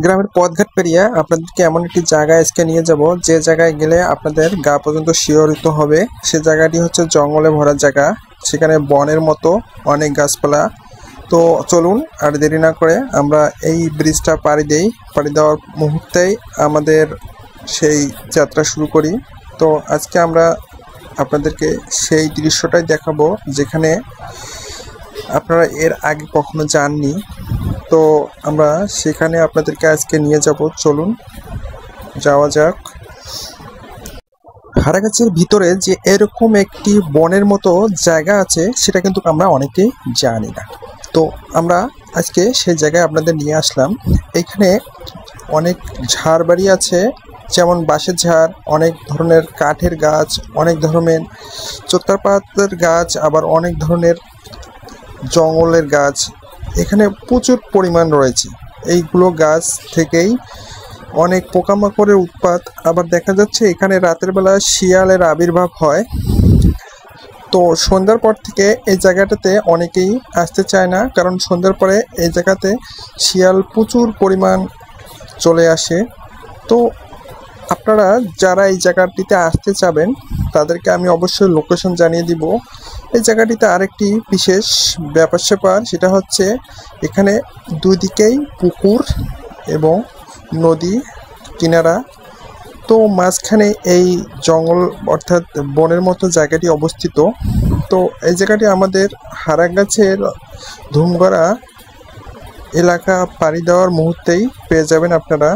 গ্রামের পথঘাট পেরিয়ে আপনাদেরকে এমন একটি জায়গায় আজকে নিয়ে যাব, যে জায়গায় গেলে আপনাদের গা পর্যন্ত শিহরিত হবে। সে জায়গাটি হচ্ছে জঙ্গলে ভরা জায়গা, সেখানে বনের মতো অনেক গাছপালা। তো চলুন আর দেরি না করে আমরা এই ব্রিজটা পাড়ি দেই। পাড়ি দেওয়ার মুহূর্তেই আমাদের সেই যাত্রা শুরু করি। তো আজকে আমরা আপনাদেরকে সেই দৃশ্যটাই দেখাবো যেখানে আপনারা এর আগে কখনো যাননি। তো আমরা সেখানে আপনাদেরকে আজকে নিয়ে যাব, চলুন যাওয়া যাক। হারাগাছের ভিতরে যে এরকম একটি বনের মতো জায়গা আছে সেটা কিন্তু আমরা অনেকেই জানি না। তো আমরা আজকে সেই জায়গায় আপনাদের নিয়ে আসলাম। এখানে অনেক ঝাড় বাড়ি আছে, যেমন বাঁশের ঝাড়, অনেক ধরনের কাঠের গাছ, অনেক ধরনের চোত্তাপাতের গাছ, আবার অনেক ধরনের জঙ্গলের গাছ এখানে প্রচুর পরিমাণ রয়েছে। এইগুলো গাছ থেকেই অনেক পোকামাকড়ের উৎপাত। আবার দেখা যাচ্ছে এখানে রাতের বেলা শিয়ালের আবির্ভাব হয়। তো সন্ধ্যার পর থেকে এই জায়গাটাতে অনেকেই আসতে চায় না, কারণ সন্ধ্যার পরে এই জায়গাতে শিয়াল প্রচুর পরিমাণ চলে আসে। তো আপনারা যারা এই জায়গাটিতে আসতে চাবেন তাদেরকে আমি অবশ্যই লোকেশন জানিয়ে দিব। এই জায়গাটিতে আরেকটি বিশেষ ব্যাপার স্যাপার, সেটা হচ্ছে এখানে দুই দিকেই পুকুর এবং নদী কিনারা। তো মাঝখানে এই জঙ্গল অর্থাৎ বনের মতো জায়গাটি অবস্থিত। তো এই জায়গাটি আমাদের হারাগাছের ধুমগড়া এলাকা পাড়ি দেওয়ার মুহূর্তেই পেয়ে যাবেন আপনারা।